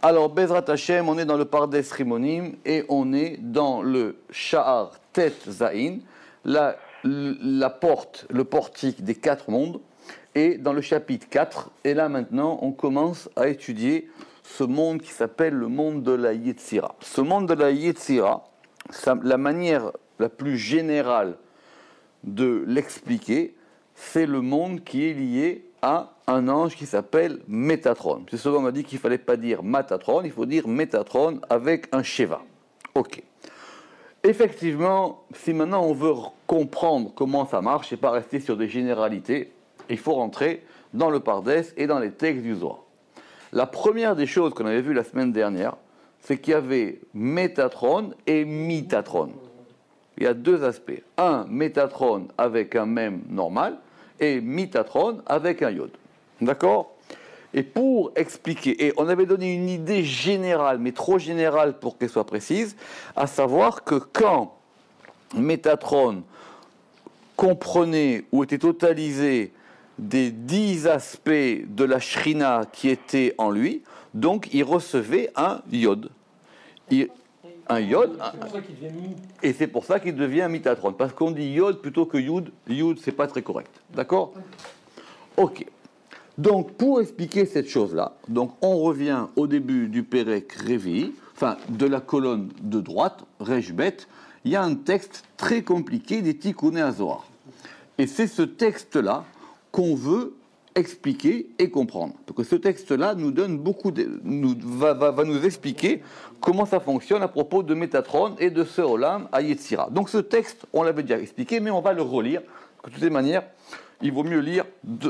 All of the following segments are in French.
Alors, Bezrat Hashem, on est dans le Pardes Rimonim et on est dans le Sha'ar Tet Zain, la porte, le portique des 4 mondes, et dans le chapitre 4. Et là, maintenant, on commence à étudier ce monde qui s'appelle le monde de la Yetzira. Ce monde de la Yetzira, la manière la plus générale de l'expliquer, c'est le monde qui est lié à un ange qui s'appelle Métatron. C'est ce qu'on m'a dit qu'il ne fallait pas dire Matatron, il faut dire Métatron avec un Sheva. Ok. Effectivement, si maintenant on veut comprendre comment ça marche et pas rester sur des généralités, il faut rentrer dans le Pardes et dans les textes du Zohar. La première des choses qu'on avait vues la semaine dernière, c'est qu'il y avait Métatron et Mitatron. Il y a 2 aspects. Un, Métatron avec un mème normal, et Mitatron avec un yod. D'accord ? Et pour expliquer, et on avait donné une idée générale, mais trop générale pour qu'elle soit précise, à savoir que quand Métatron comprenait ou était totalisé des 10 aspects de la Shrina qui étaient en lui, donc il recevait un yod. Un yod, et c'est pour ça qu'il devient Mitatron, parce qu'on dit yod plutôt que yud, yud c'est pas très correct, d'accord ? Ok, donc pour expliquer cette chose-là, donc on revient au début du Perek Revi, enfin de la colonne de droite, Rejbet, il y a un texte très compliqué des Tikkuné HaZohar, et c'est ce texte-là qu'on veut expliquer et comprendre. Donc ce texte-là nous donne va nous expliquer comment ça fonctionne à propos de Métatron et de ce Olam à Yetzira. Donc ce texte, on l'avait déjà expliqué, mais on va le relire. De toutes les manières, il vaut mieux lire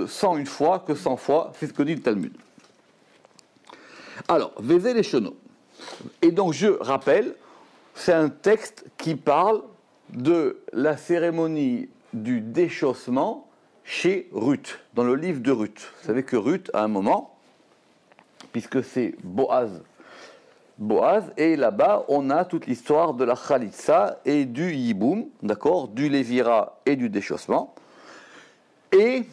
101 fois que 100 fois, c'est ce que dit le Talmud. Alors, Vézé les Shono. Et donc je rappelle, c'est un texte qui parle de la cérémonie du déchaussement chez Ruth, dans le livre de Ruth. Vous savez que Ruth, à un moment, puisque c'est Boaz, et là-bas, on a toute l'histoire de la Khalitsa et du Yiboum, d'accord, du Lévira et du déchaussement. Et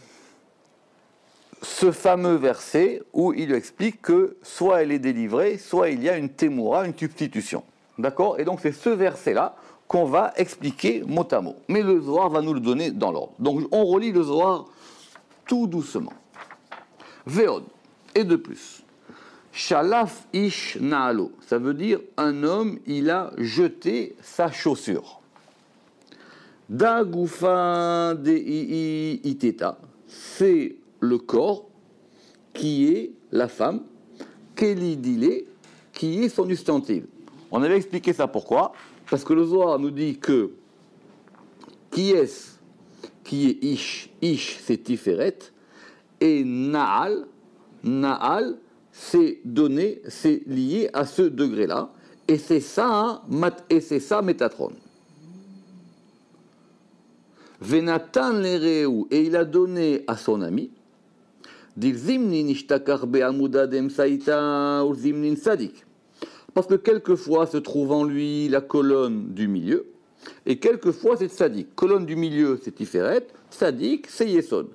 ce fameux verset où il explique que soit elle est délivrée, soit il y a une témoura, une substitution. D'accord ? Et donc c'est ce verset-là qu'on va expliquer mot à mot. Mais le Zohar va nous le donner dans l'ordre. Donc on relit le Zohar tout doucement. Veod, et de plus. Shalaf ish naalo, ça veut dire un homme, il a jeté sa chaussure. Da gufa dei iteta, c'est le corps qui est la femme, kelidile, qui est son substantif. On avait expliqué ça pourquoi ? Parce que le Zohar nous dit que qui est Ish, Ish c'est Tiferet, et Naal, c'est donné, c'est lié à ce degré-là, et c'est ça, Métatron. Venatan lereu, et il a donné à son ami, dit Zimnin ishtakar be'amuda demsaïta ou Zimnin sadik. Parce que quelquefois se trouve en lui la colonne du milieu, et quelquefois c'est Tzadik. Colonne du milieu, c'est Tiferet, Tzadik, c'est Yesod.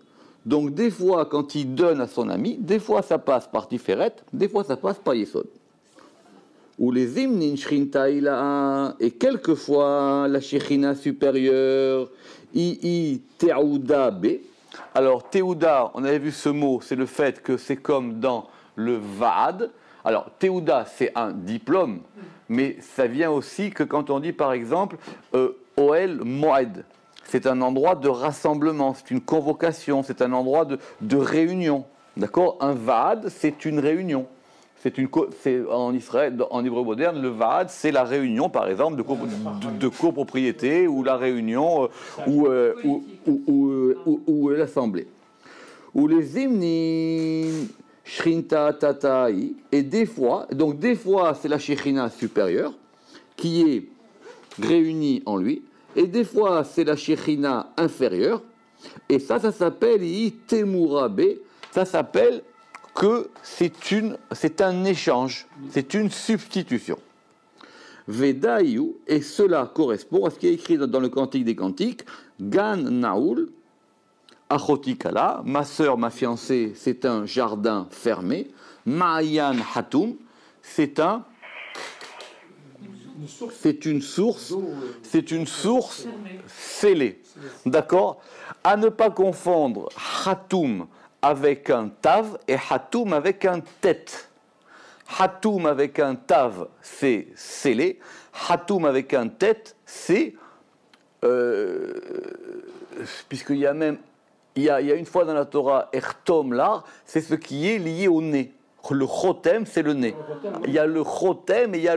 Donc des fois, quand il donne à son ami, des fois ça passe par Tiferet, des fois ça passe par Yesod. Ou les Zimnin Shrinta ila, et quelquefois la Shechina supérieure, Teouda B. Alors Teouda, on avait vu ce mot, c'est le fait que c'est comme dans le Vaad. Alors, Théouda, c'est un diplôme, mais ça vient aussi que quand on dit, par exemple, Oel Moed, c'est un endroit de rassemblement, c'est une convocation, c'est un endroit de réunion. D'accord ? Un Vaad, c'est une réunion. C'est en Israël, en hébreu moderne, le Vaad, c'est la réunion, par exemple, de copropriété, ou la réunion, ou l'assemblée. Ou les hymnes. Shrinta Tatai, et des fois c'est la Shechina supérieure qui est réunie en lui, et des fois c'est la Shechina inférieure, et ça s'appelle Temurabe, ça s'appelle que c'est un échange, c'est une substitution. Vedaïu, et cela correspond à ce qui est écrit dans le Cantique des Cantiques, Gan Naoul, Achotikala, ma sœur, ma fiancée, c'est un jardin fermé. Ma'ayan Hatum, c'est une source scellée. D'accord? À ne pas confondre Hatoum avec un Tav et Hatoum avec un Tet. Hatoum avec un Tav, c'est scellé. Hatoum avec un Tet, c'est... puisqu'il y a même... Il y a une fois dans la Torah, Ertom l'art, c'est ce qui est lié au nez. Le chotem, c'est le nez. Il y a le chotem et il y a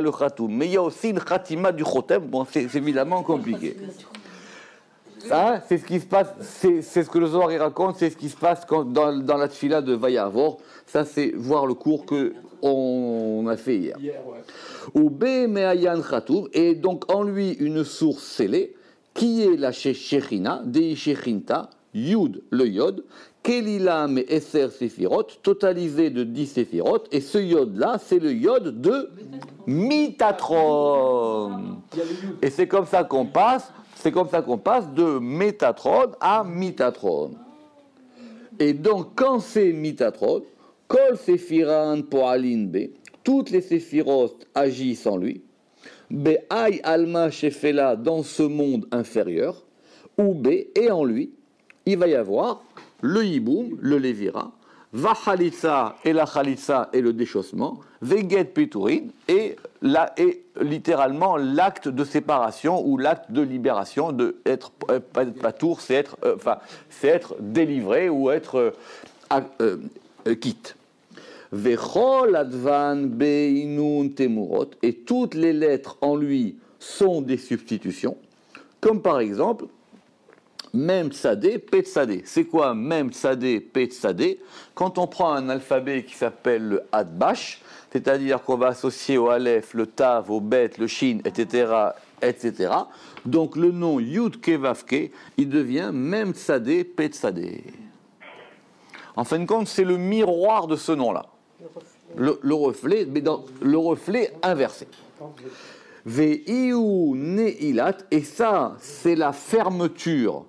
le chatoum. Mais il y a aussi une khatima du chotem. Bon, c'est évidemment compliqué. Ça, c'est ce qui se passe. C'est ce que le Zohar raconte. C'est ce qui se passe dans la tfila de Vayavor. Ça, c'est voir le cours que on a fait hier. Ou be me'ayan chatoum, et donc en lui une source scellée qui est la shechina, dei shechinta, yud le yod. Kelila me Esser Séphirot, totalisé de 10 Séphirot, et ce yod-là, c'est le yod de Mitatron. Et c'est comme ça qu'on passe de Métatron à Mitatron. Et donc, quand c'est Mitatron, Kol Séphiran Poalin Be, toutes les Séphirot agissent en lui, Be Ay Alma Shefela, dans ce monde inférieur, ou Be, et en lui, il va y avoir le hiboum, le lévira, va chalitza et la chalitza et le déchaussement, veget peturin et littéralement l'acte de séparation ou l'acte de libération, de être patour, c'est être délivré ou être quitte. Vechol advan beinun temurot, et toutes les lettres en lui sont des substitutions, comme par exemple Mem Tsadé, Pet Tsadé. C'est quoi Mem Tsadé, Pet Tsadé? Quand on prend un alphabet qui s'appelle le Hadbash, c'est-à-dire qu'on va associer au Aleph, le Tav, au Bet, le Shin, etc., etc. Donc le nom Yud Kevavke, il devient Mem Tsadé, Pet Tsadé. En fin de compte, c'est le miroir de ce nom-là. Le reflet, mais dans le reflet inversé. Ve'iu Neilat, et ça, c'est la fermeture.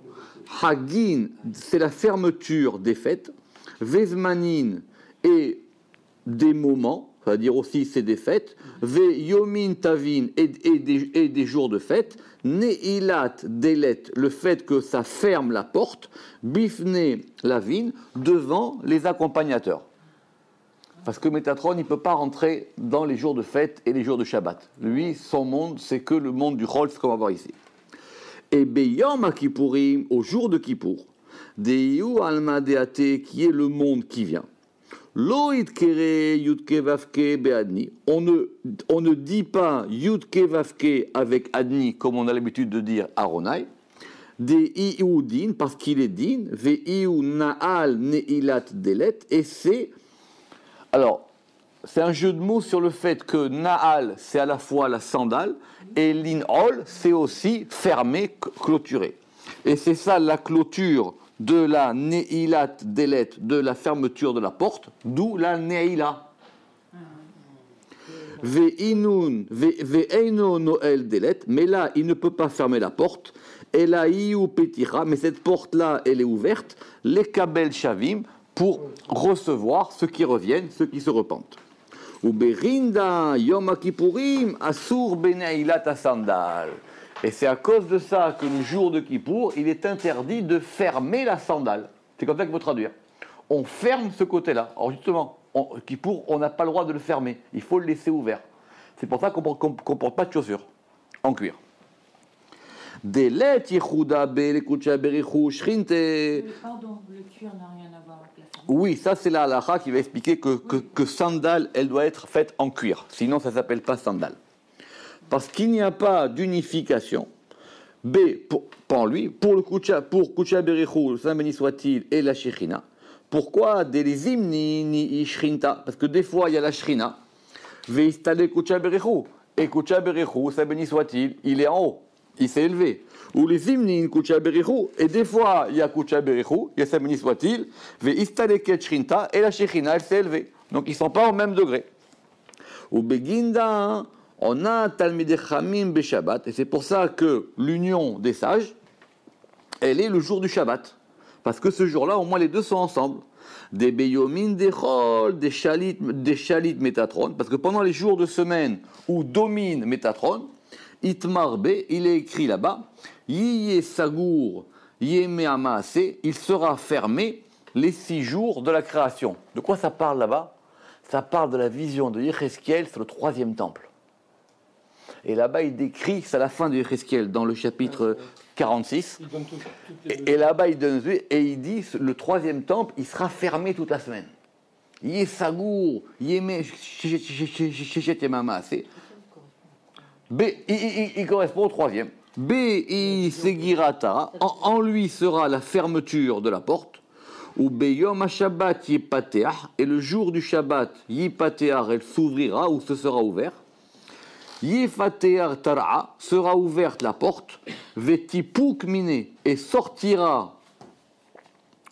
Hagin, c'est la fermeture des fêtes. Vezmanin, et des moments, c'est-à-dire aussi c'est des fêtes. Ve'yomin Tavin, et des jours de fête. Neilat Delet, le fait que ça ferme la porte. Bifne Lavin, devant les accompagnateurs. Parce que Métatron, il ne peut pas rentrer dans les jours de fête et les jours de Shabbat. Lui, son monde, c'est que le monde du Chol, ce qu'on va voir ici. Et Beyom Kippourim, au jour de Kippour, Deiu Alma Deate, qui est le monde qui vient. Loïd Kere Yudke Vavke Beadni. On ne dit pas Yudke Vavke avec Adni, comme on a l'habitude de dire Aronai. Deiu Din, parce qu'il est Din. Veiu Naal Neilat Delet, et c'est... Alors, c'est un jeu de mots sur le fait que Na'al, c'est à la fois la sandale, et Lin'ol, c'est aussi fermé, clôturé. Et c'est ça la clôture de la Ne'ilat Delet, de la fermeture de la porte, d'où la Ne'ila. Ve'eino Noel Delet, mais là, il ne peut pas fermer la porte. Et là, Iu Petira, mais cette porte-là, elle est ouverte. Les Kabel Shavim, pour recevoir ceux qui reviennent, ceux qui se repentent. Ou Berinda Yom Kippourim Asur Beneilat Sandal. Et c'est à cause de ça que le jour de Kippour, il est interdit de fermer la sandale. C'est comme ça qu'il faut traduire. On ferme ce côté-là. Alors justement, Kippour, on n'a pas le droit de le fermer. Il faut le laisser ouvert. C'est pour ça qu'on ne porte pas de chaussures en cuir. Delet Yehuda Belekucha Berichu Shrinte. Pardon, le cuir n'a rien à voir avec la femme. Oui, ça c'est la halakha qui va expliquer que sandale, elle doit être faite en cuir. Sinon, ça ne s'appelle pas sandale. Parce qu'il n'y a pas d'unification. Pour lui, pour Kucha Berichu, le Saint béni soit-il, et la Shechina. Pourquoi des hymni ni Shrinta? Parce que des fois, il y a la Shrina. Veistale Kucha Berichu. Et Kucha Berichu, Saint béni soit-il, il est en haut. Il s'est élevé. Ou les hymnes Kucha Berichu, et des fois il y a Kucha Berichu, il y a Saint béni soit-il, Veistale Shrinta, et la Shechina, elle s'est élevée. Donc ils ne sont pas au même degré. Ou Beginda, on a Talmidei Chamim Beshabbat, et c'est pour ça que l'union des sages, elle est le jour du Shabbat. Parce que ce jour-là, au moins les deux sont ensemble. des Beyomin, des Chol, des Chalit Métatron, parce que pendant les jours de semaine où domine Métatron, Itmarbe, il est écrit là-bas, Yiye Sagour, Yeme Amaase, il sera fermé les 6 jours de la création. De quoi ça parle là-bas? Ça parle de la vision de Yecheskel sur le 3e temple. Et là-bas, il décrit, c'est à la fin de Yecheskel, dans le chapitre 46. Et là-bas, il donne, et il dit, le 3e temple, il sera fermé toute la semaine. Yesagour, Yeme, il correspond au 3e. B, Segirata, en lui sera la fermeture de la porte. Ou Beyom Shabbat Yipateach, et le jour du Shabbat, Yipateach, elle s'ouvrira ou se sera ouvert. Yifateach Tara, sera ouverte la porte. Vetipuk Mine, et sortira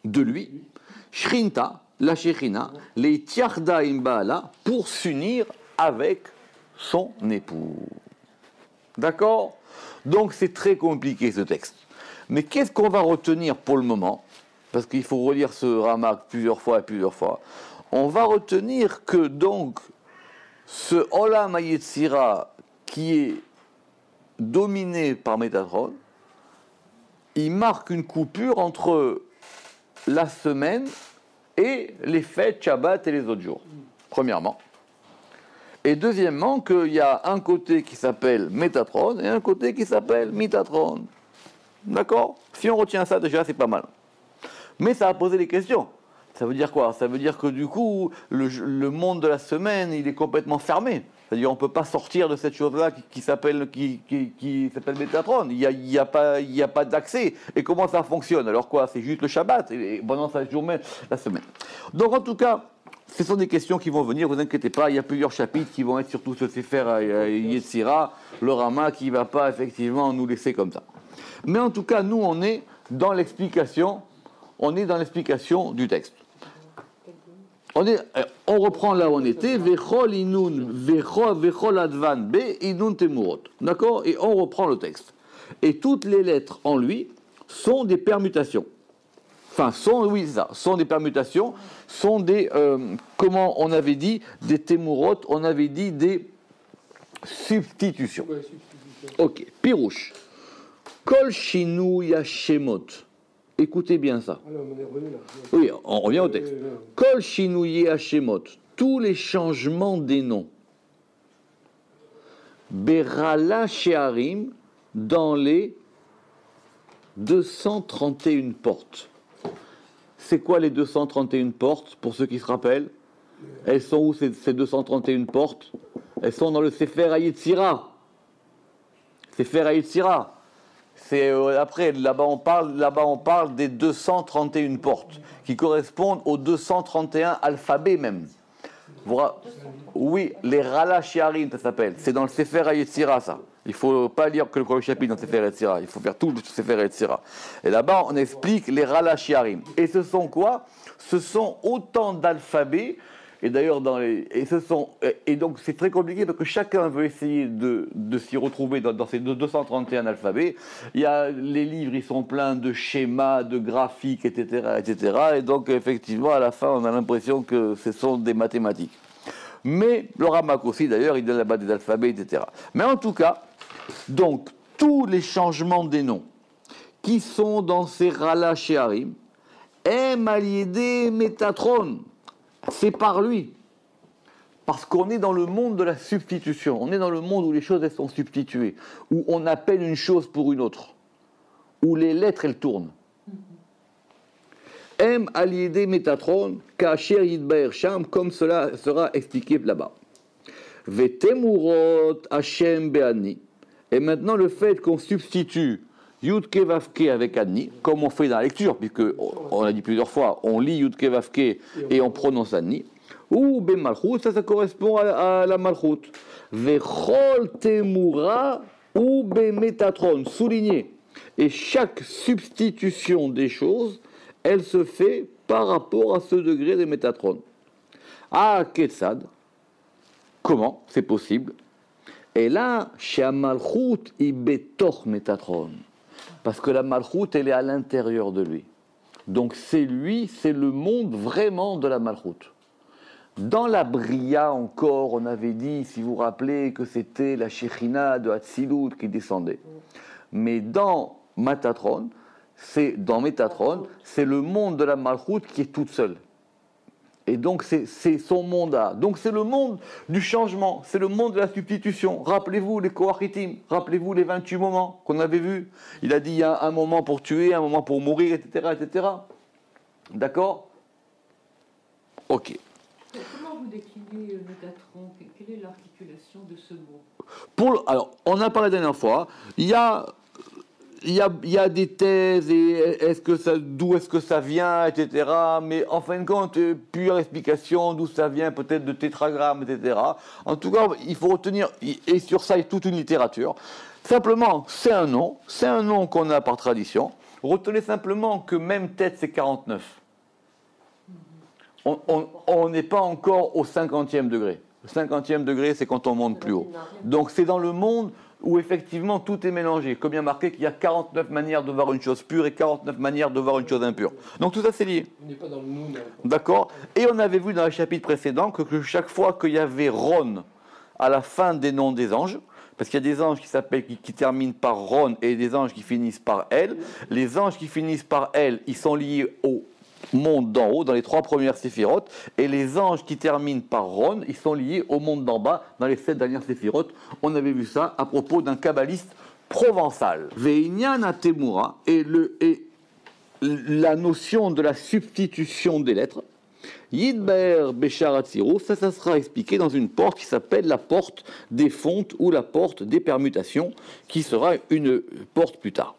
de lui. Shrinta, la Shechina, les Tiarda Imbaala, pour s'unir avec son époux. D'accord? Donc c'est très compliqué ce texte. Mais qu'est-ce qu'on va retenir pour le moment? Parce qu'il faut relire ce Ramak plusieurs fois et plusieurs fois. On va retenir que donc ce Olam HaYetzira qui est dominé par Métatron, il marque une coupure entre la semaine et les fêtes, Shabbat et les autres jours. Premièrement. Et deuxièmement, qu'il y a un côté qui s'appelle Métatron et un côté qui s'appelle Mitatron. D'accord? Si on retient ça, déjà, c'est pas mal. Mais ça a posé des questions. Ça veut dire quoi? Ça veut dire que du coup, le monde de la semaine, il est complètement fermé. C'est-à-dire qu'on ne peut pas sortir de cette chose-là qui s'appelle Métatron. Il n'y a pas d'accès. Et comment ça fonctionne? Alors quoi? C'est juste le Shabbat. Et pendant cette journée, la semaine. Donc en tout cas, ce sont des questions qui vont venir, vous inquiétez pas, il y a plusieurs chapitres qui vont être surtout ce Sefer Yetzira, le Rama qui ne va pas effectivement nous laisser comme ça. Mais en tout cas, nous, on est dans l'explication du texte. On reprend là où on était, Vechol inun, Vechol advan be, inun temurot. D'accord? Et on reprend le texte. Et toutes les lettres en lui sont des permutations. Enfin, sont des permutations, sont des, comment on avait dit, des temurot, on avait dit des substitutions. Ouais, substitution. Ok, pirouche. Kol shinu yashemot. Écoutez bien ça. Alors, on est revenu là. Oui, on revient au texte. Kol shinu yashemot. Tous les changements des noms. Berala sheharim, dans les 231 portes. C'est quoi les 231 portes, pour ceux qui se rappellent? Elles sont où ces 231 portes? Elles sont dans le Sefer HaYetzira. Sefer HaYetzira. C'est après, là-bas on parle des 231 portes, qui correspondent aux 231 alphabets même. Oui, les Rala Shiarim, ça s'appelle. C'est dans le Sefer HaYetzira, ça. Il ne faut pas lire que le chapitre dans le Sefer HaYetzira. Il faut faire tout le Sefer HaYetzira. Et là-bas, on explique les Rala Shiarim. Et ce sont quoi? Ce sont autant d'alphabets. Et d'ailleurs, et donc c'est très compliqué parce que chacun veut essayer de s'y retrouver dans ces 231 alphabets. Il y a, les livres, ils sont pleins de schémas, de graphiques, etc., etc. Et donc, effectivement, à la fin, on a l'impression que ce sont des mathématiques. Mais le Ramak aussi, d'ailleurs, il donne là-bas des alphabets, etc. Mais en tout cas, donc, tous les changements des noms qui sont dans ces Rala Sheharim, Aliédé Métatron, c'est par lui. Parce qu'on est dans le monde de la substitution. On est dans le monde où les choses elles sont substituées, où on appelle une chose pour une autre, où les lettres elles tournent. Aliédé Métatron, Kacher Yidbaer Sham, comme cela sera expliqué là-bas. Vetemurot Hashem Be'ani. Et maintenant, le fait qu'on substitue Yudke Vavke avec Anni, comme on fait dans la lecture, puisque on l'a dit plusieurs fois, on lit Yudke Vavke et on prononce Anni, ou Ben Malchut, ça correspond à la Malchut. Vechol Temura ou Ben Métatron, souligné. Et chaque substitution des choses, elle se fait par rapport à ce degré de Métatron. Ah, Ketzad, comment c'est possible? Et là, chez Malchut, il betoch Métatron. Parce que la Malchut, elle est à l'intérieur de lui. Donc c'est lui, c'est le monde vraiment de la Malchut. Dans la Bria encore, on avait dit, si vous vous rappelez, que c'était la Shechina de Hatzilut qui descendait. Mais dans Métatron, c'est le monde de la Malchut qui est toute seule. Et donc c'est son monde là. Donc c'est le monde du changement, c'est le monde de la substitution. Rappelez-vous les Kohachitim, rappelez-vous les 28 moments qu'on avait vus. Il a dit il y a un moment pour tuer, un moment pour mourir, etc. etc. D'accord? Ok. Comment vous déclinez Métatron? Quelle est l'articulation de ce mot? Alors, on a parlé la dernière fois, il y a des thèses, et d'où est-ce que ça vient, etc. Mais en fin de compte, pure explication d'où ça vient, peut-être de tétragrammes, etc. En tout cas, il faut retenir, et sur ça, il y a toute une littérature. Simplement, c'est un nom qu'on a par tradition. Retenez simplement que même tête, c'est 49. On n'est pas encore au 50e degré. Le 50e degré, c'est quand on monte plus haut. Donc c'est dans le monde où effectivement tout est mélangé. Comme il y a marqué qu'il y a 49 manières de voir une chose pure et 49 manières de voir une chose impure. Donc tout ça c'est lié. On n'est pas dans le nous. D'accord. Et on avait vu dans le chapitre précédent que chaque fois qu'il y avait Ron à la fin des noms des anges, parce qu'il y a des anges qui terminent par Ron et des anges qui finissent par Elle, les anges qui finissent par Elle, ils sont liés au monde d'en haut, dans les 3 premières séphirotes, et les anges qui terminent par Ron, ils sont liés au monde d'en bas, dans les 7 dernières séphirotes. On avait vu ça à propos d'un kabbaliste provençal. Veinyan Atemura, et la notion de la substitution des lettres, Yidber Béchar Atzirou, ça sera expliqué dans une porte qui s'appelle la porte des fontes ou la porte des permutations, qui sera une porte plus tard.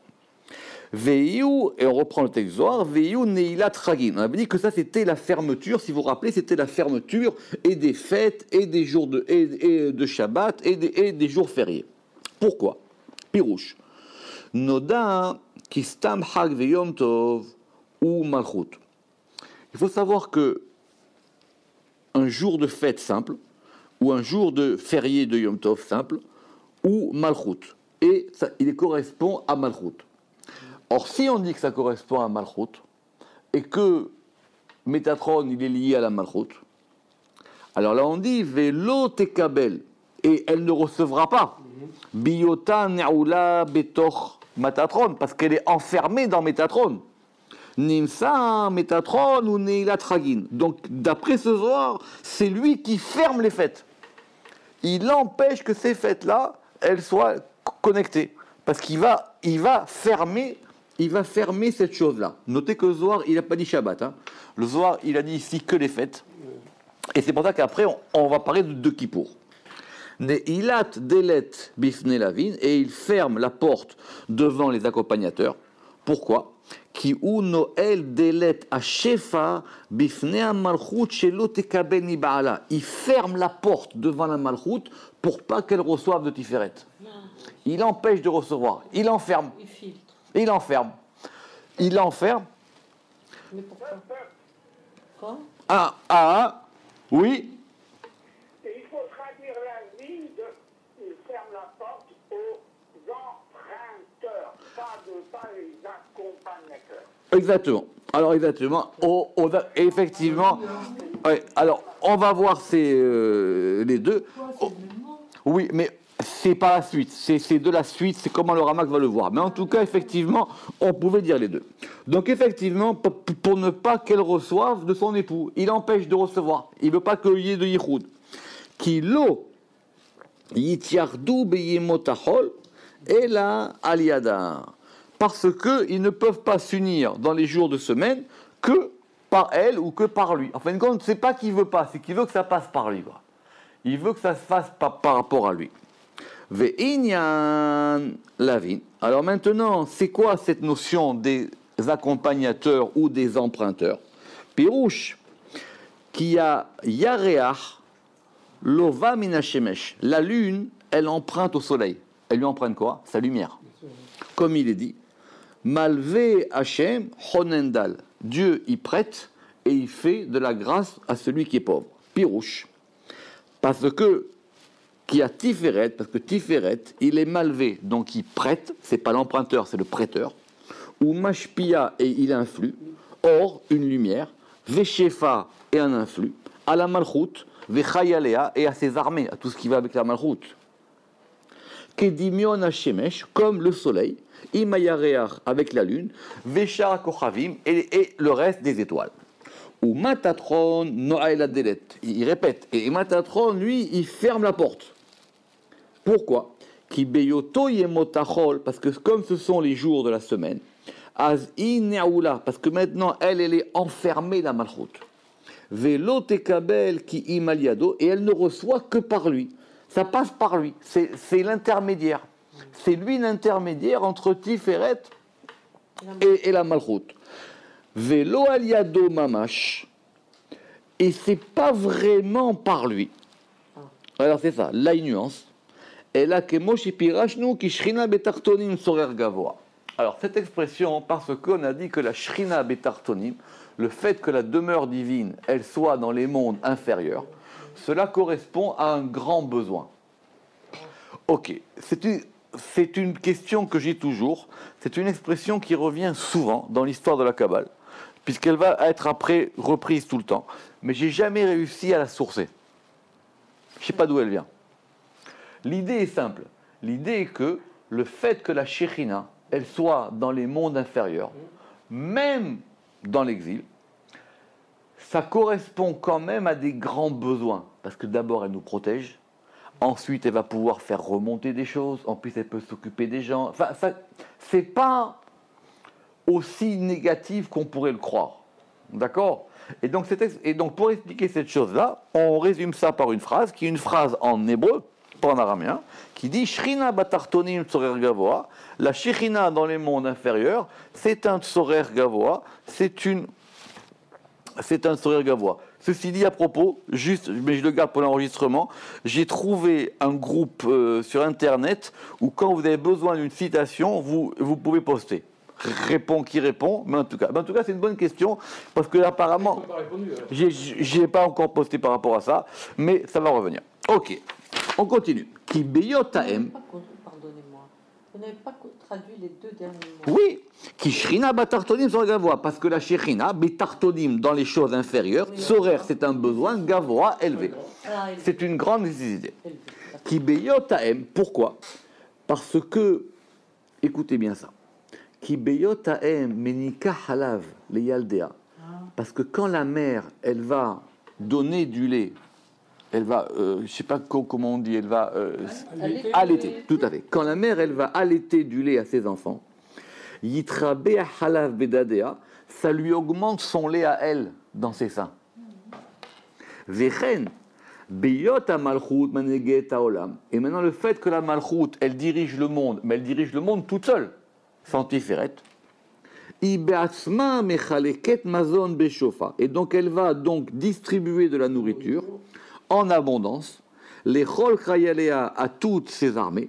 Veiu, et on reprend le texte Zohar, Veiu Neilat Chagim. On avait dit que ça c'était la fermeture, si vous vous rappelez, c'était la fermeture et des fêtes, et des jours de Shabbat, et des jours fériés. Pourquoi? Pirouche. Noda Kistam Hag Veyom Tov ou Malchut. Il faut savoir que un jour de fête simple, ou un jour de férié de Yom Tov simple, ou Malchut. Et ça, il correspond à Malchut. Or, si on dit que ça correspond à Malchut, et que Métatron, il est lié à la Malchut, alors là on dit Velo tekabel, et elle ne recevra pas Biota ne'ula betoch Métatron, parce qu'elle est enfermée dans Métatron. Nimsa Métatron ou Neila Tragin. Donc, d'après ce soir, c'est lui qui ferme les fêtes. Il empêche que ces fêtes-là, elles soient connectées. Parce qu'il va fermer cette chose-là. Notez que le Zohar, il n'a pas dit Shabbat. Hein. Le Zohar, il a dit ici que les fêtes. Et c'est pour ça qu'après, on va parler de Kippour. Neilat delet bifne lavin, et il ferme la porte devant les accompagnateurs. Pourquoi? Ki ou Noël delet ashefa bifne malchut shelo tekabel ni baala. Il ferme la porte devant la malchut pour pas qu'elle reçoive de Tiferet. Il empêche de recevoir. Il enferme. Il filtre. Il enferme. Il enferme. Mais pourquoi? Quoi? Oui. Et il faut traduire la ligne de il ferme la porte aux emprunteurs, pas les accompagnateurs. Exactement. Alors exactement. Effectivement. Ouais, alors on va voir les deux. Oui, mais c'est pas la suite. C'est de la suite. C'est comment le Ramak va le voir. Mais en tout cas, effectivement, on pouvait dire les deux. Donc effectivement, pour ne pas qu'elle reçoive de son époux, il empêche de recevoir. Il ne veut pas qu'il y ait de yichoud. Kilo yitiardou beyemotahol et la aliada. Parce qu'ils ne peuvent pas s'unir dans les jours de semaine que par elle ou que par lui. En fin de compte, c'est pas qu'il veut pas, c'est qu'il veut que ça passe par lui. Quoi. Il veut que ça se fasse par rapport à lui. Ve'inyan lavin. Alors maintenant, c'est quoi cette notion des accompagnateurs ou des emprunteurs? Pirouche, qui a yareach lova minashemesh. La lune, elle emprunte au soleil. Elle lui emprunte quoi? Sa lumière. Comme il est dit, Malvé Hachem Honendal. Dieu y prête et il fait de la grâce à celui qui est pauvre. Pirouche. Parce que qui a Tiferet, parce que Tiferet, il est malvé, donc il prête, c'est pas l'emprunteur, c'est le prêteur. Ou Mashpia, et il influe. or, une lumière, Veshefa et un influx, à la Malchut, Vechayalea et à ses armées, à tout ce qui va avec la Malchut. Kedimion Hashemesh, comme le soleil, Imayareach avec la lune, Veshar Kochavim et le reste des étoiles. Ou Matatron Noael Adelet. Il répète, et Matatron, lui, il ferme la porte. Pourquoi? Ki beyoto yemotachol, parce que comme ce sont les jours de la semaine, az ineaoula, parce que maintenant elle est enfermée la malchut. Velo tekabel ki imaliado, et elle ne reçoit que par lui. Ça passe par lui, c'est l'intermédiaire. C'est lui l'intermédiaire entre Tiferet et la malchut. Velo aliado mamash, et c'est pas vraiment par lui. Alors c'est ça, la nuance. Alors cette expression, parce qu'on a dit que la shrina betartonim, le fait que la demeure divine, elle soit dans les mondes inférieurs, cela correspond à un grand besoin. Ok, c'est une question que j'ai toujours, c'est une expression qui revient souvent dans l'histoire de la Kabbale, puisqu'elle va être après reprise tout le temps, mais j'ai jamais réussi à la sourcer. Je ne sais pas d'où elle vient. L'idée est simple. L'idée est que le fait que la Shekhinah, elle soit dans les mondes inférieurs, même dans l'exil, ça correspond quand même à des grands besoins. Parce que d'abord, elle nous protège. Ensuite, elle va pouvoir faire remonter des choses. En plus, elle peut s'occuper des gens. Enfin, c'est pas aussi négatif qu'on pourrait le croire. D'accord ? Et donc, pour expliquer cette chose-là, on résume ça par une phrase, qui est une phrase en hébreu, pas en araméen, qui dit Shrina batartonim tsorer gavoa. La Shekhinah dans les mondes inférieurs, c'est un tsorer gavoa, c'est un tsorer gavoa. Ceci dit à propos, juste, mais je le garde pour l'enregistrement, j'ai trouvé un groupe sur internet où quand vous avez besoin d'une citation, vous pouvez poster. Répond qui répond, mais en tout cas c'est une bonne question parce que apparemment j'ai pas encore posté par rapport à ça, mais ça va revenir. Ok, on continue. Qui beyotaem. Pardonnez-moi, vous n'avez pas traduit les deux derniers mots. Oui, qui shrina batartonim sur gavoa, parce que la shrina betartonim dans les choses inférieures, sorer c'est un besoin, gavoa élevé. C'est une grande nécessité. Qui beyotaem, pourquoi? Parce que, écoutez bien ça. Qui beyotaem menika halav le yaldea, parce que quand la mère elle va donner du lait, elle va, je sais pas comment on dit, elle va allaiter, tout à fait. Quand la mère elle va allaiter du lait à ses enfants, yitrabe halav bedadea, ça lui augmente son lait à elle dans ses seins. Vechen beyot malchut maneget haolam, et maintenant le fait que la malchut elle dirige le monde, mais elle dirige le monde toute seule. Sans Tiferet, et donc elle va donc distribuer de la nourriture en abondance, les chol krayalea à toutes ses armées,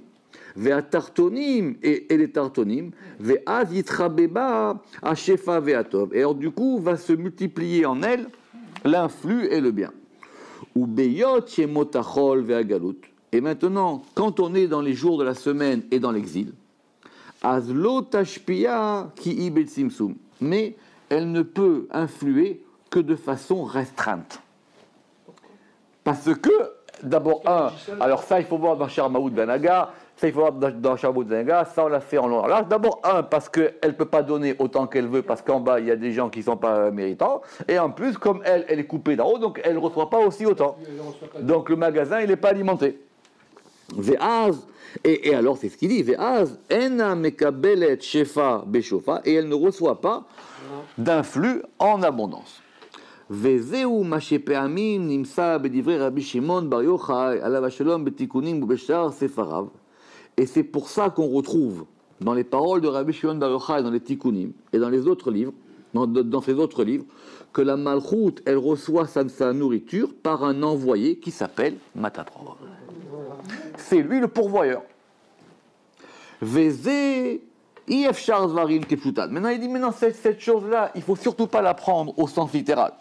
ve'a tartonim et les tartonim, ve'az yitrabeba a shefa ve'atov, et alors du coup va se multiplier en elle l'influx et le bien. Ou beyot shemotachol ve'agalut, et maintenant quand on est dans les jours de la semaine et dans l'exil, mais elle ne peut influer que de façon restreinte. Parce que, d'abord, alors ça il faut voir dans Sharmaout Benaga, ça il faut voir dans Sharmaout Benaga, ça on l'a fait en long. Alors d'abord, parce qu'elle ne peut pas donner autant qu'elle veut, parce qu'en bas il y a des gens qui ne sont pas méritants, et en plus, comme elle est coupée d'en haut, donc elle ne reçoit pas aussi autant. Donc le magasin il n'est pas alimenté. Et alors, c'est ce qu'il dit, Ve'az, ena mekabelet shefa beshofa, et elle ne reçoit pas d'influx en abondance. Ve'zeu mashepeamim nimsa bedivre Rabbi Shimon bar Yochai, alav shalom betikunim ubeshar sefarav. Et c'est pour ça qu'on retrouve dans les paroles de Rabbi Shimon bar Yochai, dans les tikunim, et dans les autres livres, dans ces autres livres, que la malchut, elle reçoit sa nourriture par un envoyé qui s'appelle Matatron. C'est lui le pourvoyeur. Maintenant, il dit, maintenant, cette chose-là, il ne faut surtout pas la prendre au sens littéral.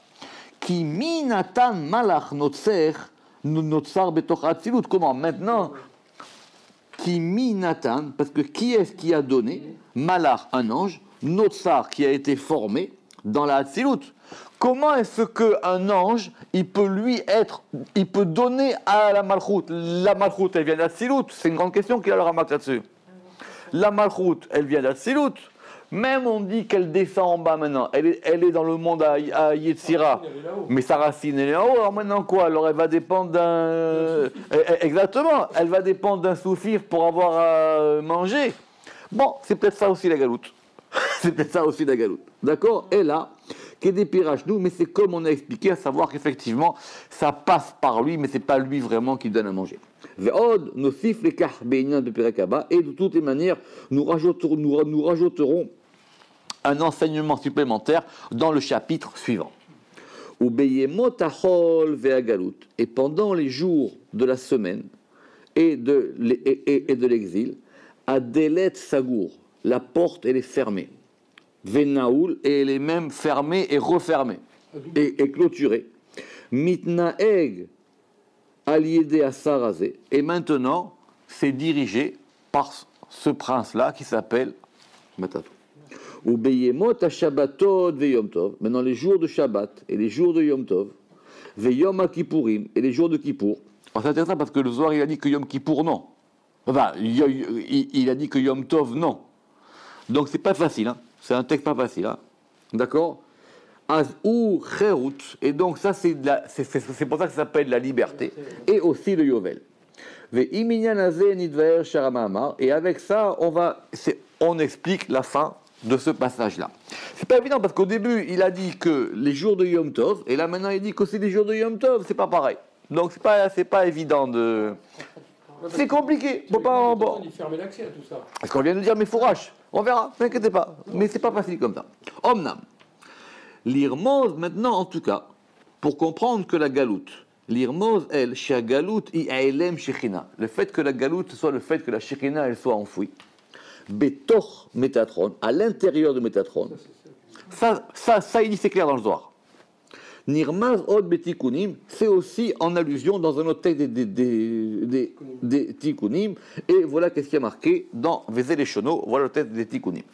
Qui minatan malach notsar betoch atzilut. Comment? Maintenant, qui minatan, parce que qui est-ce qui a donné? Malach, un ange, notsar, qui a été formé, dans la Hatzilut. Comment est-ce qu'un ange, il peut donner à la Malchut? La Malchut, elle vient d'Hatzilut. C'est une grande question qu'il a le Ramak là-dessus. La Malchut, elle vient d'Hatzilut. Même on dit qu'elle descend en bas maintenant. Elle est dans le monde à Yetzira. Mais sa racine, elle est en haut. Alors maintenant quoi? Alors elle va dépendre d'un... Exactement. Elle va dépendre d'un soufir pour avoir à manger. Bon, c'est peut-être ça aussi la galoute. C'est peut-être ça aussi la galoute. D'accord? Et là, qu'est-ce pirages nous, mais c'est comme on a expliqué, à savoir qu'effectivement, ça passe par lui, mais c'est pas lui vraiment qui donne à manger. Et de toutes les manières, nous rajouterons un enseignement supplémentaire dans le chapitre suivant. Et pendant les jours de la semaine et de l'exil, Adelet Sagour, la porte elle est fermée. Venaoul, et elle est même fermée et refermée et clôturée. Mitnaeg Aliede Asarazé, et maintenant c'est dirigé par ce prince-là qui s'appelle Matatou. Ubeyemot Shabbatot Veyom Tov, maintenant les jours de Shabbat et les jours de Yom Tov, Veyom Kippourim et les jours de Kippour. C'est intéressant parce que le Zohar il a dit que Yom Kippour non. Enfin, il a dit que Yom Tov non. Donc c'est pas facile, hein. C'est un texte pas facile, hein. D'accord? Az ou Cherut, et donc ça c'est pour ça que ça s'appelle la liberté, et aussi le Yovel. Et avec ça, on explique la fin de ce passage-là. C'est pas évident parce qu'au début, il a dit que les jours de Yom Tov, et là maintenant il dit que c'est les jours de Yom Tov, c'est pas pareil. Donc c'est pas évident de... C'est compliqué. Bon. Il fermait l'accès à tout ça. Parce qu'on vient de dire, mais fourrage. On verra, ne t'inquiétez pas. Mais c'est pas facile comme ça. Omnam. L'irmoz, maintenant, en tout cas, pour comprendre que la galoute, l'irmoz, elle, chez la galoute, i'aelem shechina. Le fait que la galoute, ce soit le fait que la shechina, elle soit enfouie. Betor Métatron, à l'intérieur de Métatron. Ça, il dit, c'est clair dans le Zohar. Nirmaz od betikunim, c'est aussi en allusion dans un autre texte des tikunim, et voilà qu'est-ce qui est marqué dans Vezé les Shono, voilà le texte des tikunim.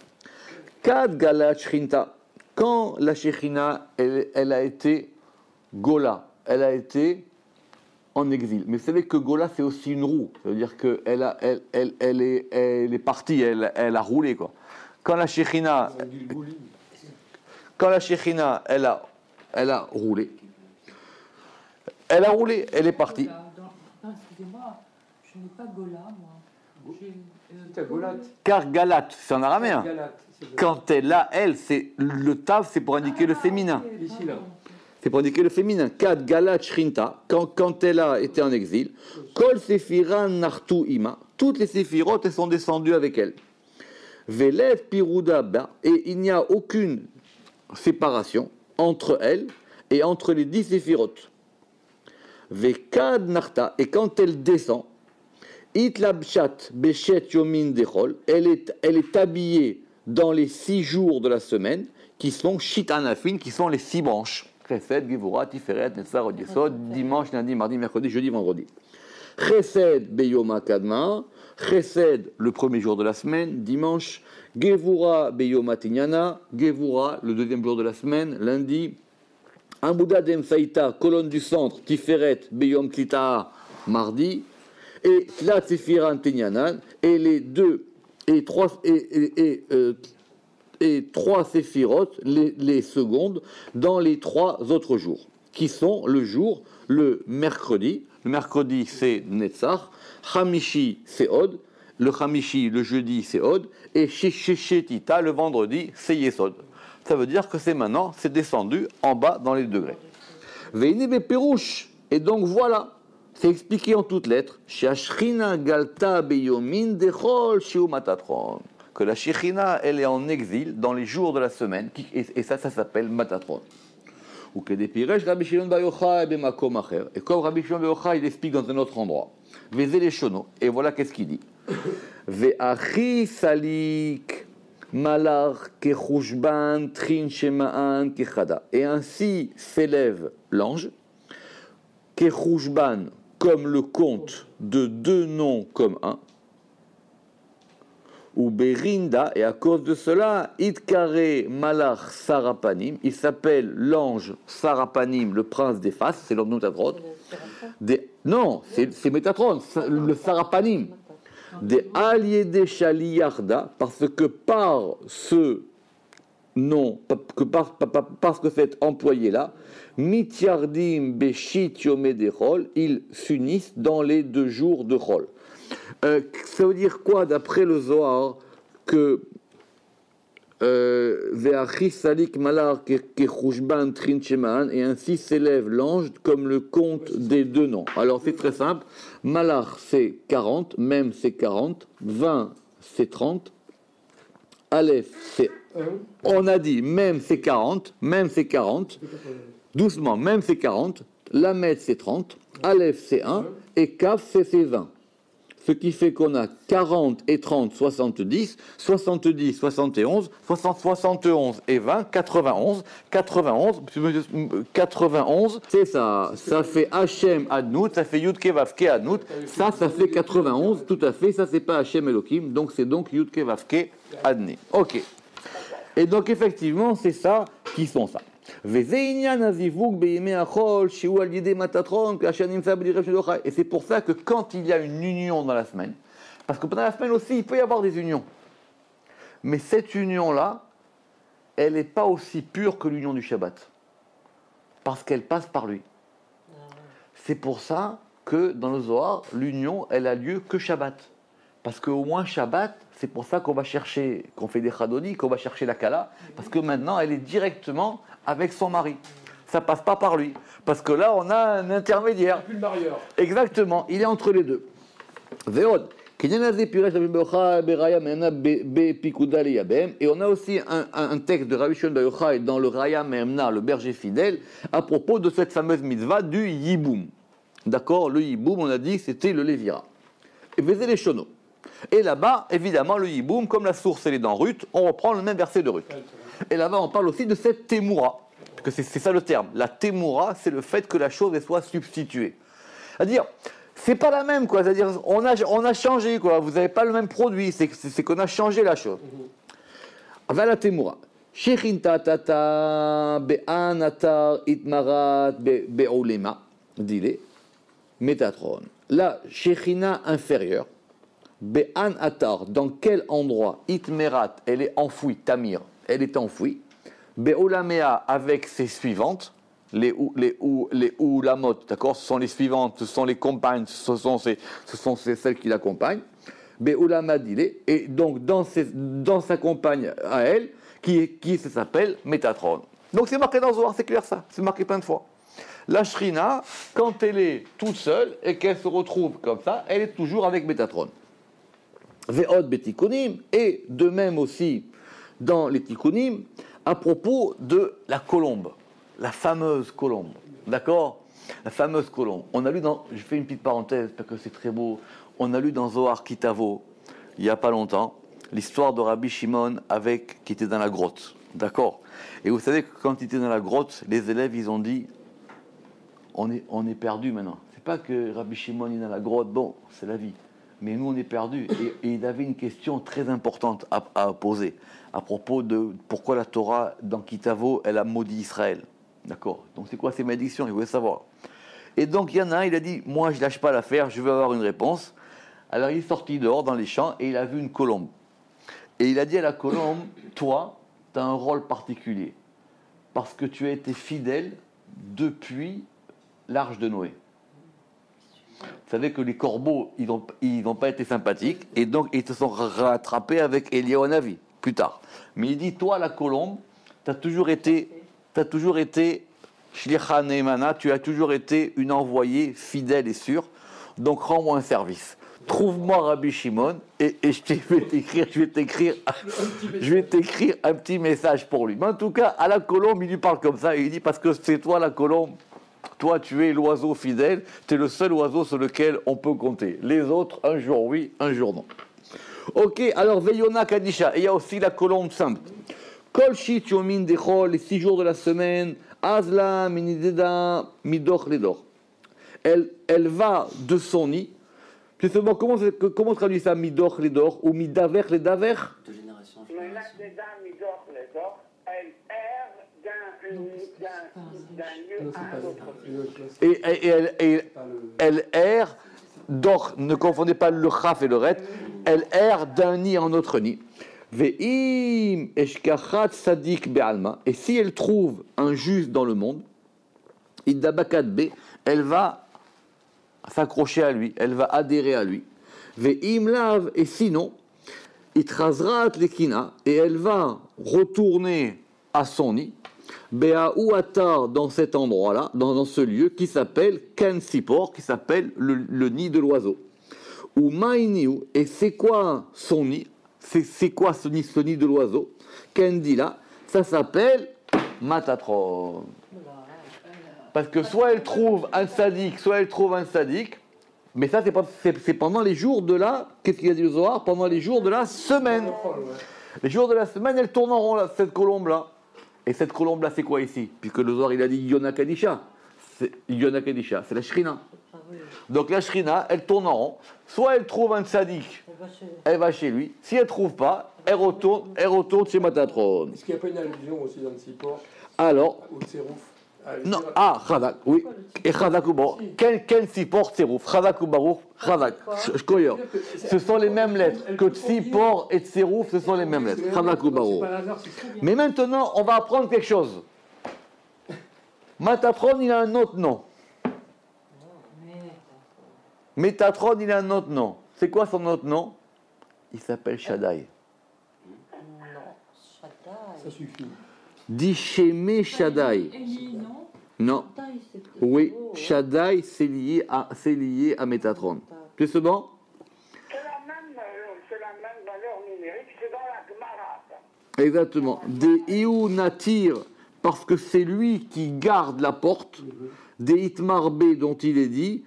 Kad galat shrinta, quand la shechina, elle a été gola, elle a été en exil. Mais vous savez que gola, c'est aussi une roue, ça veut dire qu'elle est partie, elle a roulé, quoi. Quand la shechina, elle a roulé. Elle a roulé, elle est partie. Excusez-moi, je n'ai pas Gola, moi. T'as Golat. Car Galat, c'est en araméen. Galat, Quand elle a, elle, c'est le tav, c'est pour indiquer le féminin. Ici, là. C'est pour indiquer le féminin. Kad Galat Shrinta, quand elle a été en exil, Kol Sefiran Nartu Ima, toutes les séphirotes, elles sont descendues avec elle. Velev Piruda Ba, et il n'y a aucune séparation entre elle et entre les 10 séphirotes. Vekad Narta, et quand elle descend, Itlabshat Beshet Yomin Dechol, elle est habillée dans les 6 jours de la semaine, qui sont Shitanafin, qui sont les 6 branches. Chesed, Gevura, Tiferet, Netzar, Od Yesod, dimanche, lundi, mardi, mercredi, jeudi, vendredi. Chesed Beyoma Kadma, Chesed le premier jour de la semaine, dimanche, Gevura Beyoma Tinyana, Gevura le deuxième jour de la semaine, lundi, Amuda Demsaïta, colonne du centre, Tiferet Beyom Klita, mardi, et Tlat Sefiran Tinyanan, et les deux et trois séphirotes, les secondes, dans les 3 autres jours, qui sont le mercredi. Le mercredi, c'est Netzach. Hamishi, c'est Od. Le Hamishi, le jeudi, c'est Od. Et Shetita, le vendredi, c'est Yesod. Ça veut dire que c'est descendu en bas dans les degrés. Veine Perouche. Et donc voilà, c'est expliqué en toutes lettres. Shashrina Galta Beyomin Dechol Matatron. Que la Shechina, elle est en exil dans les jours de la semaine, et ça s'appelle Matatron. Ou que des Piresh, Rabbi Shimon Bar Yochai b'makom acher. Et comme Rabbi Shimon Bar Yochai, il explique dans un autre endroit. Vezé les Shono. Et voilà qu'est-ce qu'il dit. Ve'achi salik malar kechushban trin shema'an kechada. Et ainsi s'élève l'ange, kechushban, comme le compte de 2 noms comme un. ou Berinda, et à cause de cela, Itkare Malach Sarapanim, il s'appelle l'ange Sarapanim, le prince des faces, c'est l'homme Métatron. Non, c'est Métatron, le Sarapanim. Des Aliédé Shaliyarda, parce que par ce nom, parce que cet employé-là, Mityardim Beshit Yomé de Chol, ils s'unissent dans les 2 jours de Chol. Ça veut dire quoi d'après le Zohar que Ve'achis Salik Malar Kechushban Trincheman, et ainsi s'élève l'ange comme le compte des 2 noms. Alors c'est très simple, Malar c'est 40, Mem c'est 40, 20 c'est 30, Aleph c'est... On a dit Mem c'est 40, Mem c'est 40, doucement, Mem c'est 40, Lamed c'est 30, Aleph c'est 1, et Kaf c'est 20. Ce qui fait qu'on a 40 et 30, 70, 70, 71, 71 et 20, 91, 91, c'est ça, ça fait Hachem Adnout, ça fait Yud Kevavke Adnout, ça fait 91, tout à fait, ça c'est pas Hachem Elohim, donc c'est donc Yud Kevavke Adné. Ok. Et donc effectivement, c'est ça qui sont ça. Et c'est pour ça que quand il y a une union dans la semaine, parce que pendant la semaine aussi, il peut y avoir des unions, mais cette union-là, elle n'est pas aussi pure que l'union du Shabbat, parce qu'elle passe par lui. C'est pour ça que dans le Zohar, l'union, elle a lieu que Shabbat. Parce qu'au moins Shabbat, c'est pour ça qu'on va chercher, qu'on fait des chadoni, qu'on va chercher la Kala, parce que maintenant, elle est directement avec son mari. Ça passe pas par lui. Parce que là, on a un intermédiaire. Plus le marieur. Exactement, il est entre les deux. Veod. Et on a aussi un texte de Rabbi Shimon Bar Yochai dans le Raya Memna, le berger fidèle, à propos de cette fameuse mitzvah du Yiboum. D'accord, le Yiboum, on a dit que c'était le Lévira. Et Vézé les Shono. Et là-bas, évidemment, le Yiboum, comme la source elle est dans Ruth, on reprend le même verset de Ruth. Et là-bas, on parle aussi de cette Témoura. Parce que c'est ça le terme. La Témoura, c'est le fait que la chose elle soit substituée. C'est-à-dire, c'est pas la même, quoi. C'est-à-dire, on a changé, quoi. Vous n'avez pas le même produit. C'est qu'on a changé la chose. Va la Témoura. Shechin tatata be'an atar itmarat be'olema. Dile. Métatron. La Shechina inférieure. Be'an atar. Dans quel endroit? Itmerat. Elle est enfouie. Tamir. Elle est enfouie. Be'olamea avec ses suivantes. Les oulamot, d'accord, ce sont les suivantes, ce sont les compagnes, ce sont celles qui l'accompagnent. Be'ulamadile, et donc dans sa compagne à elle, qui s'appelle Métatron. Donc c'est marqué dans le Zohar, c'est clair ça, c'est marqué plein de fois. La Shrina, quand elle est toute seule et qu'elle se retrouve comme ça, elle est toujours avec Métatron. Ve'od betikunim, et de même aussi dans les tikkunim, à propos de la colombe. La fameuse colombe, d'accord? La fameuse colombe. On a lu dans, je fais une petite parenthèse parce que c'est très beau, on a lu dans Zohar Kitavo, il n'y a pas longtemps, l'histoire de Rabbi Shimon qui était dans la grotte, d'accord? Et vous savez que quand il était dans la grotte, les élèves, ils ont dit, on est perdu maintenant. C'est pas que Rabbi Shimon est dans la grotte, bon, c'est la vie. Mais nous, on est perdus. Et il avait une question très importante à poser à propos de pourquoi la Torah, dans Kitavo, elle a maudit Israël. D'accord? Donc c'est quoi ces malédictions? Il voulait savoir. Et donc il y en a un, il a dit, moi je lâche pas l'affaire, je veux avoir une réponse. Alors il est sorti dehors dans les champs et il a vu une colombe. Et il a dit à la colombe, toi, tu as un rôle particulier. Parce que tu as été fidèle depuis l'arche de Noé. Vous savez que les corbeaux, ils n'ont pas été sympathiques, et donc ils se sont rattrapés avec Eliyahu plus tard. Mais il dit, toi la colombe, tu as toujours été Shlicha Neemana, tu as toujours été une envoyée fidèle et sûre, donc rends-moi un service. Trouve-moi Rabbi Shimon et je vais t'écrire un petit message pour lui. Mais en tout cas, à la colombe, il lui parle comme ça, et il dit, parce que c'est toi la colombe, toi tu es l'oiseau fidèle, tu es le seul oiseau sur lequel on peut compter. Les autres, un jour oui, un jour non. Ok, alors Veyona Kadisha, et il y a aussi la colombe simple. Kol shit yomin dechol, les 6 jours de la semaine, azla minideda midoch ledor. Elle va de son nid Justement, comment traduit ça midor les dor ou midaver les daver? De génération en Mais là, génération. c'est d'un midor, les or, elle erre d'un lieu Non, à un autre. Et elle erre, dor, ne confondez pas le chaf et le ret, elle erre d'un nid en autre nid. Ve'im eshkachat sadik be'alma, et si elle trouve un juste dans le monde, iddabakat be, elle va s'accrocher à lui, elle va adhérer à lui. Ve'im lav, et sinon, itrazrat lekina, et elle va retourner à son nid, Be'aou atar, dans cet endroit-là, dans ce lieu qui s'appelle Ken Sipor, qui s'appelle le nid de l'oiseau. Ou Maïniou, et c'est quoi son nid? C'est quoi ce nid de l'oiseau? Ken dit là, ça s'appelle Matatron. Parce que soit elle trouve un sadique, soit elle trouve un sadique, mais ça c'est pendant les jours de la, qu'est-ce qu'il y a dit le Zohar? Pendant les jours de la semaine. Les jours de la semaine, elle tourne en rond, là, cette colombe-là. Et cette colombe-là, c'est quoi ici? Puisque le Zohar, il a dit Yona Kadisha. Yona Kadisha, c'est la Shrina. Donc la Shrina, elle tourne en rond. Soit elle trouve un tzaddik, elle va chez lui. Si elle ne trouve pas, elle retourne chez Matatron. Est-ce qu'il n'y a pas une allusion aussi dans le Sipor Alors, au Tserouf? non, Chadak, oui. Et Chadak ou Baruch. Quel Sipor Tserouf? Chadak ou Baruch? Chadak. Ce sont les mêmes lettres. Que Tsipor et Tserouf, ce sont les mêmes lettres. Chadak ou Baruch. Mais maintenant, on va apprendre quelque chose. Matatron, il a un autre nom. Métatron, il a un autre nom. C'est quoi son autre nom? Il s'appelle Shaddai. Ça suffit. Dichémé Shaddai. Eli, non? Non. Oui, Shaddai, c'est lié à Métatron. C'est bon? C'est la même valeur numérique, c'est dans la Gemara. Exactement. Des Iou Natir, parce que c'est lui qui garde la porte. Des Itmarbe, dont il est dit,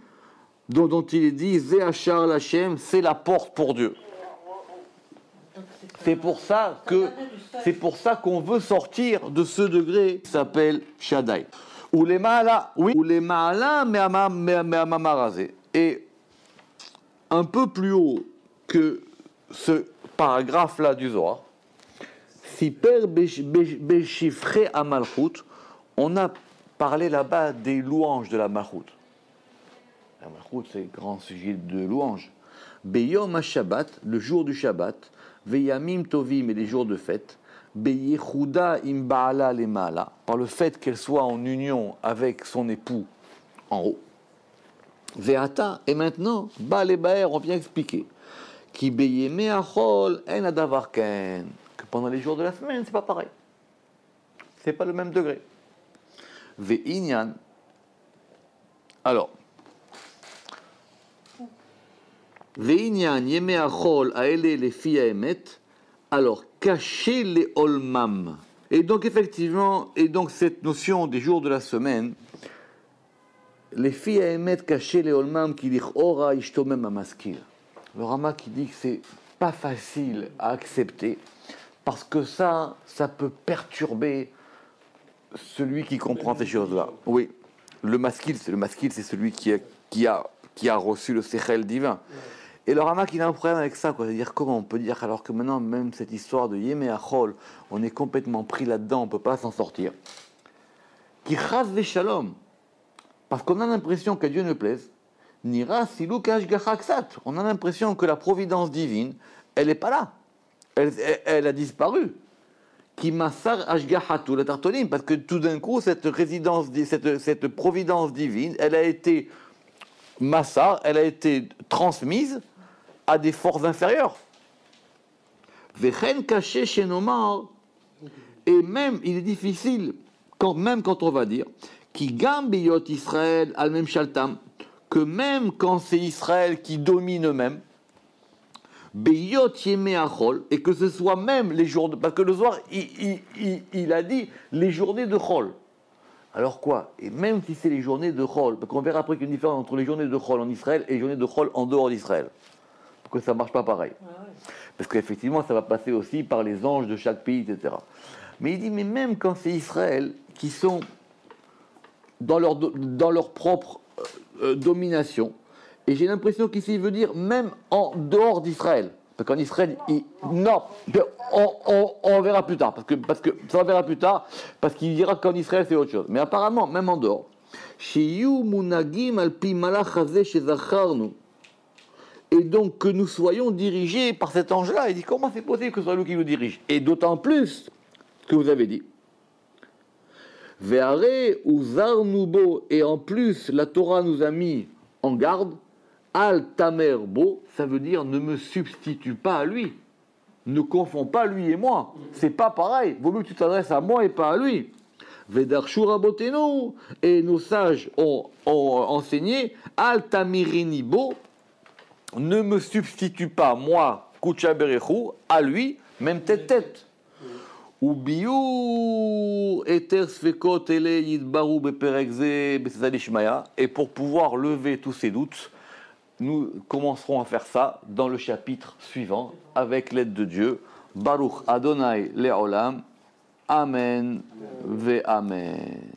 Zéachar Lachem, c'est la porte pour Dieu. C'est pour ça qu'on veut sortir de ce degré qui s'appelle Shaddai. Ou les Maala, oui, ou les Maala, mais Amamarazé. Et un peu plus haut que ce paragraphe-là du Zohar, Siper Beshifre Amalchut, on a parlé là-bas des louanges de la Malchut. La Malchut, c'est un grand sujet de louanges. Beyom HaShabbat, le jour du Shabbat, Veyamim Tovim et les jours de fête, Beyechuda im Baala le Maala, par le fait qu'elle soit en union avec son époux en haut. Veata, et maintenant, Baal et Baer, on vient expliquer. Ki beyeme achol en adavar ken, que pendant les jours de la semaine, c'est pas pareil. C'est pas le même degré. Ve'inyan, alors, Ve'inyan yeme achol aele le fia emet, alors, cacher les olmam. Et donc, effectivement, cette notion des jours de la semaine, les filles à émettre cacher les olmam qui disent ora ishtomem amaskir. Le Rama qui dit que c'est pas facile à accepter parce que ça peut perturber celui qui comprend ces choses-là. Oui, le maskil, c'est celui qui a reçu le sechel divin. Et le Rama, il a un problème avec ça, quoi. C'est-à-dire, comment on peut dire, alors que maintenant, même cette histoire de Yémé Achol, on est complètement pris là-dedans, on ne peut pas s'en sortir. Qui chas shalom, parce qu'on a l'impression qu'à Dieu ne plaise, nira silou kashgachaksat. On a l'impression que la providence divine, elle n'est pas là. Elle a disparu. Qui massar ashgahatu la tartonim, parce que tout d'un coup, cette providence divine, elle a été massar, elle a été transmise à des forces inférieures. Vechen caché chez Nomar, et même, il est difficile, même quand on va dire, qui gambiyot Israël al même shaltam, que même quand c'est Israël qui domine eux-mêmes, beyot yemé achol, et que ce soit même les jours de, parce que le soir, il a dit les journées de chol. Alors quoi? Et même si c'est les journées de chol, parce qu'on verra après qu'il y a une différence entre les journées de chol en Israël et les journées de chol en dehors d'Israël. Parce que ça ne marche pas pareil. Parce qu'effectivement, ça va passer aussi par les anges de chaque pays, etc. Mais il dit, mais même quand c'est Israël qui sont dans leur propre domination, Et j'ai l'impression qu'ici, il veut dire même en dehors d'Israël. Parce qu'en Israël, non, on verra plus tard. Parce que ça on verra plus tard, parce qu'il dira qu'en Israël, c'est autre chose. Mais apparemment, même en dehors. Shiyu munagim al pi malach hazeh shezacharnu. Et donc que nous soyons dirigés par cet ange-là. Il dit, comment c'est possible que ce soit lui qui nous dirige? Et d'autant plus, ce que vous avez dit. Ve'are uzarnu bo, et en plus, la Torah nous a mis en garde. Al tamer bo, ça veut dire ne me substitue pas à lui. Ne confonds pas lui et moi. C'est pas pareil. Vaut mieux que tu t'adresses à moi et pas à lui. Vedarshu rabotenu, et nos sages ont enseigné Al tamirini bo, ne me substitue pas moi, kucha berechu, à lui, même tête. Ubiu eter sfekot ele yidbaru beperek ze besezad ishmaya, et pour pouvoir lever tous ces doutes, nous commencerons à faire ça dans le chapitre suivant, avec l'aide de Dieu. Baruch Adonai Le'olam. Amen ve Amen.